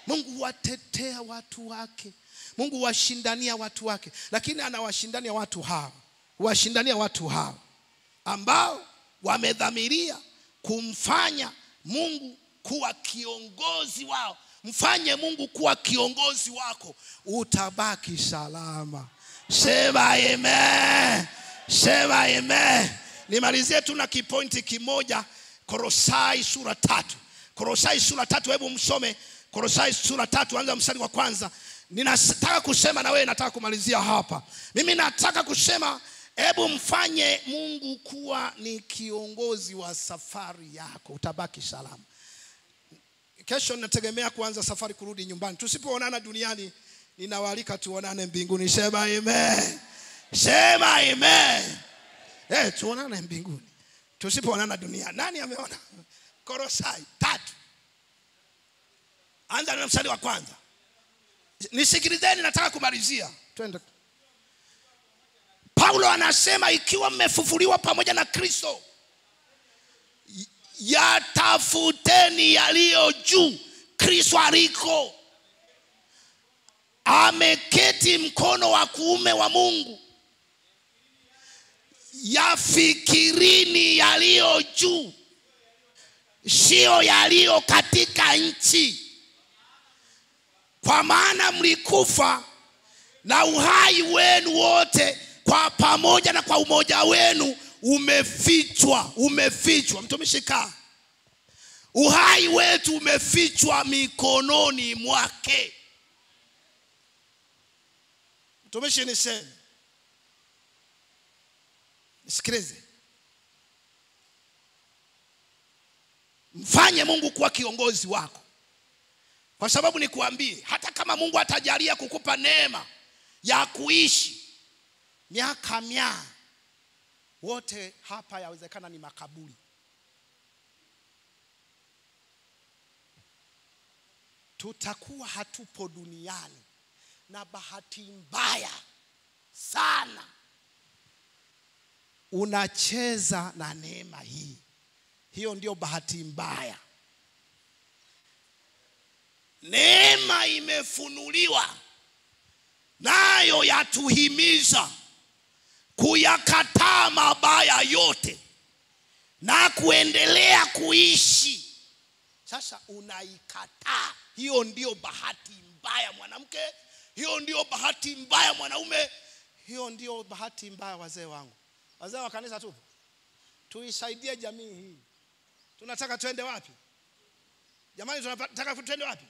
Mungu watetea watu wake. Mungu washindania watu wake. Lakini anawashindania watu hao. Washindania watu hao ambao wamedhamiria kumfanya Mungu kuwa kiongozi wao. Mfanye Mungu kuwa kiongozi wako, utabaki salama. Sema amen. Sema amen. Nimalizie tu na kipointi kimoja. Kolosai sura 3. Kolosai sura 3, hebu msome Kolosai sura 3 anza mstari wa kwanza. Ninataka kusema na wewe, nataka kumalizia hapa. Mimi nataka kusema, hebu mfanye Mungu kuwa ni kiongozi wa safari yako, utabaki salama. Kesho nategemea kuanza safari kurudi nyumbani. Tusipoonana duniani, ninawaalika tuonane mbinguni. Sema amen. Sema amen. Tuonane mbinguni. Tusipoonana duniani. Nani ameona? Kolosai 3. Anza na mstari wa kwanza. Nisikilizeni, nataka kumalizia. Twende. Paulo anasema, ikiwa mmefufuliwa pamoja na Kristo, yatafuteni yaliyo juu. Kristo aliko ameketi mkono wa kuume wa Mungu. Yafikirini yaliyo juu, sio yaliyo katika nchi. Kwa maana mlikufa na uhai wenu wote kwa pamoja na kwa umoja wenu umefichwa. Mtumishi kaa. Uhai wetu umefichwa mikononi mwake. Mtumishi niseme. Nisikilize. Mfanye Mungu kuwa kiongozi wako. Kwa sababu nikuambie, hata kama Mungu atajalia kukupa neema ya kuishi miaka 100, wote hapa yawezekana ni makaburi. Tutakuwa hatupo duniani, na bahati mbaya sana unacheza na neema hii. Hiyo ndio bahati mbaya. Neema imefunuliwa, nayo yatuhimiza kuyakataa mabaya yote na kuendelea kuishi. Sasa unaikataa. Hiyo ndio bahati mbaya mwanamke. Hiyo ndio bahati mbaya mwanaume. Hiyo ndio bahati mbaya wazee wangu. Wazee wa kanisa tupo. Tuisaidie jamii hii. Tunataka tuende wapi? Jamani, tunataka tuende wapi?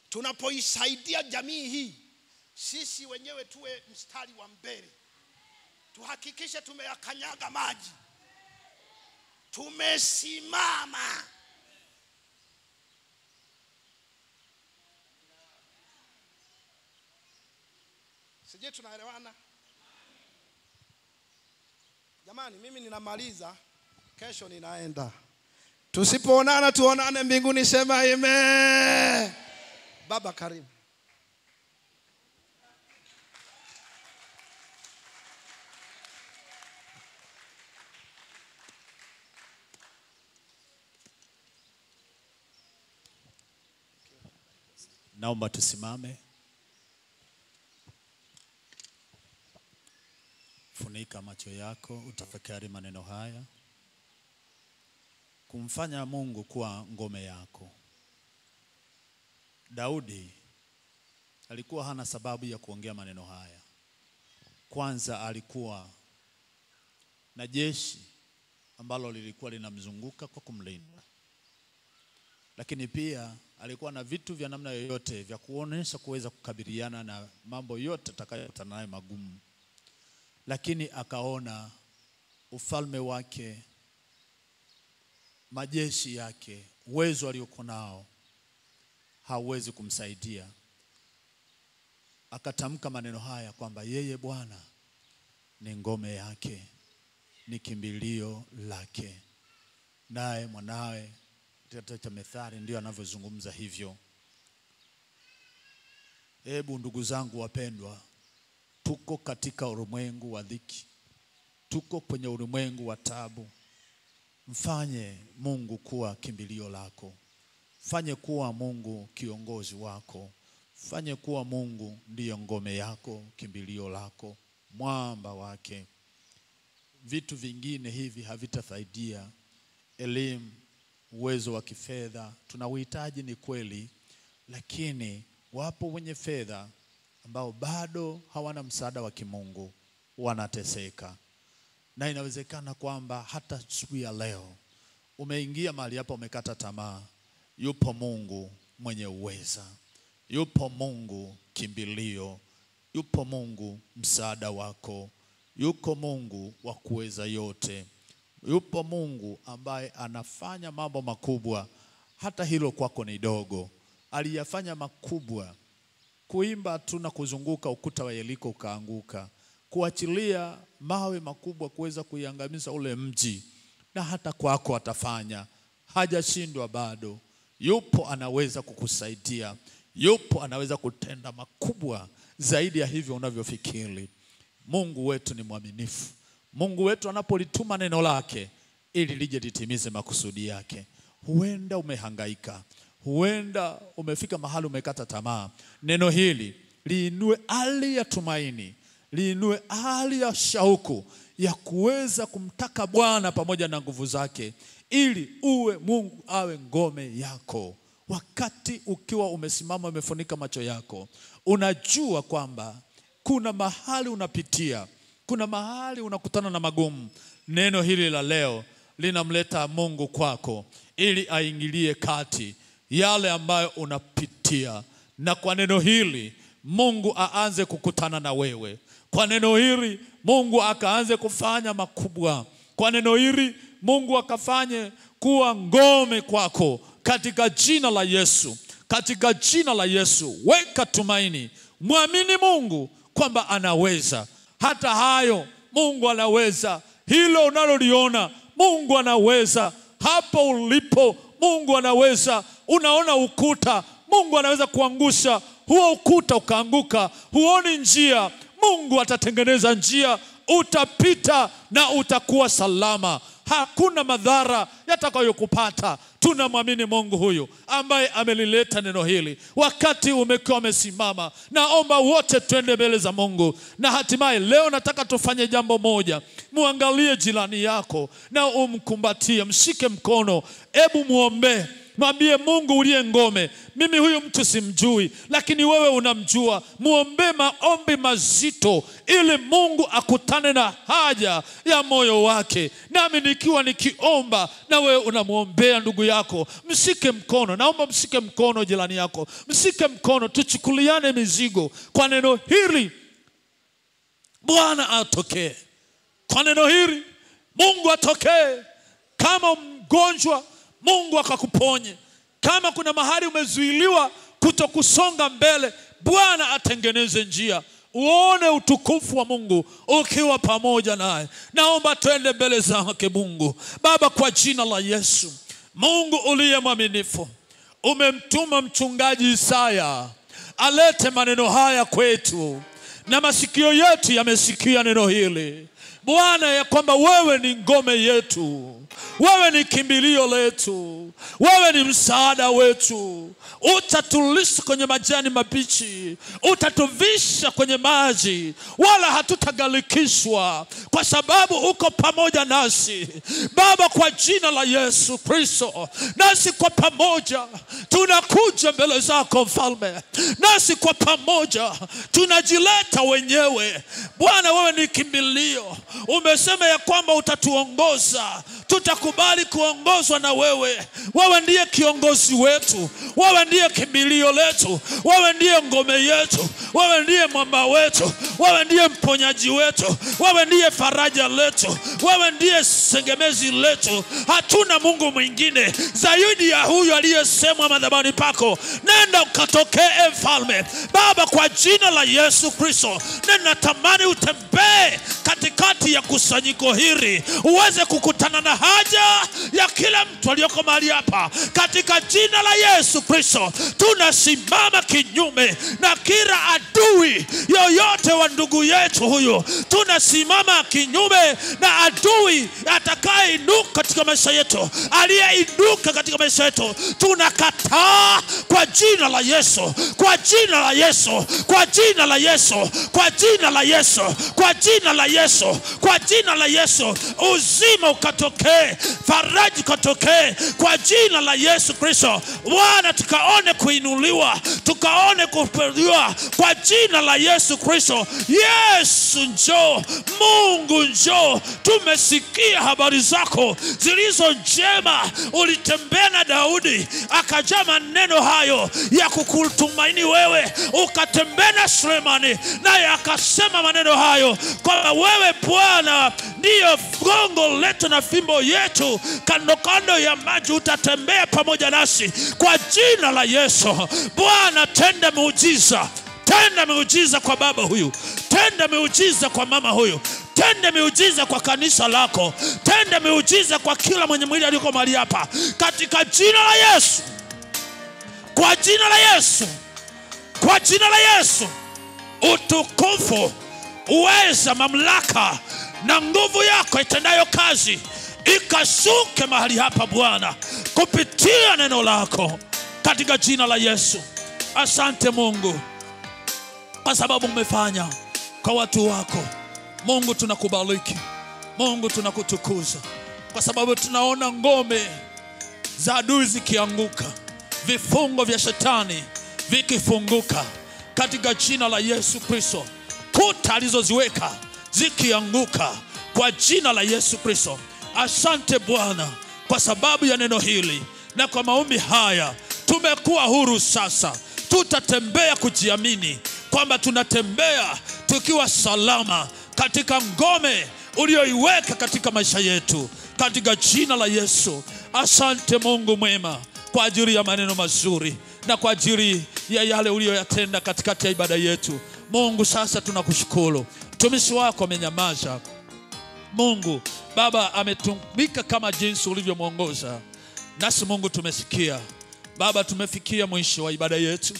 Tunapoisaidia jamii hii, sisi wenyewe tuwe mstari wa mbele. Tuhakikishe tumeyakanyaga maji. Tumesimama. Sije tunaelewana? Jamani, mimi ninamaliza. Kesho ninaenda. Tusipoonana tuonane mbinguni. Sema amen. Baba karibu. Naomba tusimame. Funika macho yako, utafakari maneno haya. Kumfanya Mungu kuwa ngome yako. Daudi alikuwa hana sababu ya kuongea maneno haya. Kwanza alikuwa na jeshi ambalo lilikuwa linamzunguka kwa kumlinda. Lakini pia alikuwa na vitu vya namna yoyote vya kuonesha kuweza kukabiliana na mambo yote atakayokutana nayo magumu. Lakini akaona ufalme wake, majeshi yake, uwezo aliokuwa nao hauwezi kumsaidia. akatamka maneno haya kwamba yeye Bwana ni ngome yake, ni kimbilio lake. Naye mwanawe kitabu cha Methali ndio anavyozungumza hivyo. Hebu ndugu zangu wapendwa, tuko katika ulimwengu wa dhiki, tuko kwenye ulimwengu wa taabu. Mfanye Mungu kuwa kimbilio lako, fanye kuwa Mungu kiongozi wako, fanye kuwa Mungu ndiyo ngome yako, kimbilio lako, mwamba wake. Vitu vingine hivi havitasaidia. Elimu, uwezo wa kifedha tunauhitaji, ni kweli, lakini wapo wenye fedha ambao bado hawana msaada wa kimungu, wanateseka. Na inawezekana kwamba hata siku ya leo umeingia mahali hapa umekata tamaa. Yupo Mungu mwenye uweza, yupo Mungu kimbilio, yupo Mungu msaada wako, yuko Mungu wa kuweza yote, yupo Mungu ambaye anafanya mambo makubwa. Hata hilo kwako ni dogo, aliyafanya makubwa. Kuimba tu na kuzunguka ukuta wa Yeriko ukaanguka, kuachilia mawe makubwa kuweza kuiangamiza ule mji, na hata kwako atafanya. Hajashindwa bado. Yupo anaweza kukusaidia, yupo anaweza kutenda makubwa zaidi ya hivyo unavyofikiri. Mungu wetu ni mwaminifu. Mungu wetu anapolituma neno lake ili lije litimize makusudi yake. Huenda umehangaika, huenda umefika mahali umekata tamaa. Neno hili liinue hali ya tumaini, liinue hali ya shauku ya kuweza kumtaka Bwana pamoja na nguvu zake, ili uwe Mungu awe ngome yako. Wakati ukiwa umesimama umefunika macho yako, unajua kwamba kuna mahali unapitia, kuna mahali unakutana na magumu. Neno hili la leo linamleta Mungu kwako ili aingilie kati yale ambayo unapitia. Na kwa neno hili Mungu aanze kukutana na wewe. Kwa neno hili Mungu akaanze kufanya makubwa. Kwa neno hili Mungu akafanye kuwa ngome kwako, katika jina la Yesu. Katika jina la Yesu, weka tumaini, muamini Mungu kwamba anaweza. Hata hayo Mungu anaweza. Hilo unaloliona Mungu anaweza. Hapo ulipo Mungu anaweza. Unaona ukuta, Mungu anaweza kuangusha huo ukuta ukaanguka. Huoni njia, Mungu atatengeneza njia, utapita na utakuwa salama. Hakuna madhara yatakayokupata. Tunamwamini Mungu huyu ambaye amelileta neno hili. Wakati umekuwa umesimama, naomba wote twende mbele za Mungu. Na hatimaye leo nataka tufanye jambo moja. Muangalie jirani yako na umkumbatie, mshike mkono, ebu muombe. Mwambie Mungu uliye ngome, mimi huyu mtu simjui, lakini wewe unamjua. Muombe maombi mazito ili Mungu akutane na haja ya moyo wake. Nami nikiwa nikiomba na wewe unamuombea ndugu yako, mshike mkono. Naomba mshike mkono jirani yako, mshike mkono, tuchukuliane mizigo. Kwa neno hili Bwana atokee. Kwa neno hili Mungu atokee. Kama mgonjwa, Mungu akakuponye. Kama kuna mahali umezuiliwa kutokusonga mbele, Bwana atengeneze njia. Uone utukufu wa Mungu ukiwa pamoja naye. Naomba twende mbele zake Mungu. Baba, kwa jina la Yesu, Mungu uliye mwaminifu, umemtuma mchungaji Isaya alete maneno haya kwetu, na masikio yetu yamesikia neno hili Bwana, ya kwamba wewe ni ngome yetu, wewe ni kimbilio letu, wewe ni msaada wetu. Utatulisha kwenye majani mabichi, utatuvisha kwenye maji, wala hatutagalikishwa, kwa sababu uko pamoja nasi. Baba, kwa jina la Yesu Kristo, nasi kwa pamoja tunakuja mbele zako Mfalme. Nasi kwa pamoja tunajileta wenyewe. Bwana, wewe ni kimbilio. Umesema ya kwamba utatuongoza, tunakubali kuongozwa na wewe. Wewe ndiye kiongozi wetu, wewe ndiye kimbilio letu, wewe ndiye ngome yetu, wewe ndiye mwamba wetu, wewe ndiye mponyaji wetu, wewe ndiye faraja letu, wewe ndiye sengemezi letu. Hatuna Mungu mwingine zaidi ya huyu aliyesemwa madhabahuni pako. Nenda ukatokee mfalme. Baba, kwa jina la Yesu Kristo, ninatamani utembee katikati ya kusanyiko hili, uweze kukutana na haja ya kila mtu aliyoko mahali hapa. Katika jina la Yesu Kristo, tunasimama kinyume na kila adui yoyote wa ndugu yetu huyo. Tunasimama kinyume na adui atakayeinuka katika maisha yetu, aliyeinuka katika maisha yetu. Tunakataa kwa jina la Yesu, kwa jina la Yesu, kwa jina la Yesu, kwa jina la Yesu, kwa jina la Yesu, kwa jina la Yesu. Uzima ukatokee, faraja ukatokee kwa jina la Yesu Kristo. Bwana, tukaone kuinuliwa, tukaone kupeliwa kwa jina la Yesu Kristo. Yesu njoo, Mungu njoo. Tumesikia habari zako zilizo njema. Ulitembea na Daudi, akajaa maneno hayo ya kukutumaini wewe. Ukatembea na Sulemani, naye akasema maneno hayo kwamba wewe Bwana ndiyo gongo letu na fimbo yetu, kando kando ya maji utatembea pamoja nasi kwa jina la Yesu. Bwana, tenda muujiza. Tenda miujiza kwa baba huyu, tenda miujiza kwa mama huyu, tenda miujiza kwa kanisa lako, tenda miujiza kwa kila mwenye mwili aliyoko mahali hapa, katika jina la Yesu, kwa jina la Yesu, kwa jina la Yesu. Utukufu, uweza, mamlaka na nguvu yako itendayo kazi ikashuke mahali hapa Bwana, kupitia neno lako, katika jina la Yesu. Asante Mungu kwa sababu umefanya kwa watu wako. Mungu, tunakubariki. Mungu, tunakutukuza kwa sababu tunaona ngome za adui zikianguka, vifungo vya shetani vikifunguka katika jina la Yesu Kristo. Kuta alizoziweka zikianguka kwa jina la Yesu Kristo. Asante Bwana kwa sababu ya neno hili, na kwa maombi haya tumekuwa huru sasa. Tutatembea kujiamini kwamba tunatembea tukiwa salama katika ngome ulioiweka katika maisha yetu, katika jina la Yesu. Asante Mungu mwema kwa ajili ya maneno mazuri na kwa ajili ya yale uliyoyatenda katikati ya ibada yetu. Mungu, sasa tunakushukuru. Mtumishi wako amenyamaza. Mungu Baba ametumika kama jinsi ulivyomwongoza. Nasi Mungu tumesikia. Baba, tumefikia mwisho wa ibada yetu.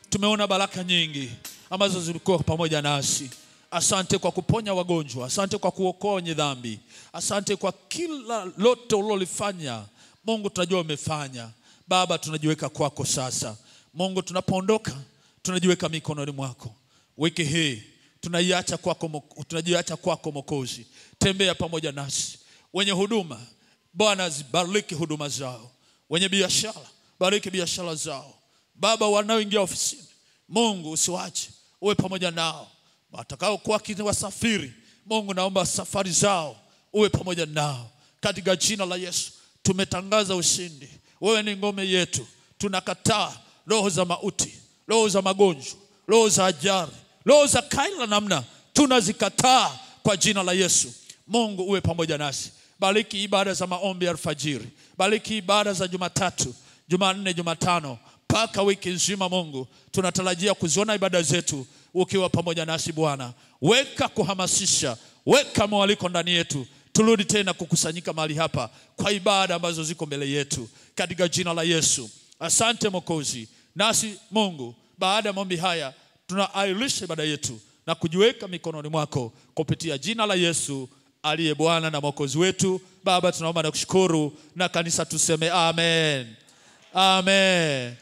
Tumeona baraka nyingi ambazo zilikuwa pamoja nasi. Asante kwa kuponya wagonjwa, asante kwa kuokoa wenye dhambi, asante kwa kila lote ulilofanya. Mungu, tunajua umefanya. Baba, tunajiweka kwako sasa. Mungu, tunapoondoka tunajiweka mikononi mwako. Wiki hii tunaiacha kwako, tunajiacha kwako Mwokozi. Tembea pamoja nasi. Wenye huduma Bwana, zibariki huduma zao. Wenye biashara, bariki biashara zao. Baba, wanaoingia ofisini, Mungu usiwache, uwe pamoja nao. Watakao kuwa wasafiri, Mungu naomba safari zao uwe pamoja nao, katika jina la Yesu. Tumetangaza ushindi. Wewe ni ngome yetu. Tunakataa roho za mauti, roho za magonjwa, roho za ajali, roho za kila namna, tunazikataa kwa jina la Yesu. Mungu uwe pamoja nasi. Bariki ibada za maombi alfajiri, bariki ibada za Jumatatu, Jumanne, Jumatano, mpaka wiki nzima. Mungu, tunatarajia kuziona ibada zetu ukiwa pamoja nasi Bwana. Weka kuhamasisha, weka mwaliko ndani yetu. Turudi tena kukusanyika mahali hapa kwa ibada ambazo ziko mbele yetu, katika jina la Yesu. Asante Mwokozi. Nasi Mungu, baada ya maombi haya tunaahirisha ibada yetu na kujiweka mikononi mwako, kupitia jina la Yesu aliye Bwana na Mwokozi wetu. Baba, tunaomba na kushukuru, na kanisa tuseme amen. Amen.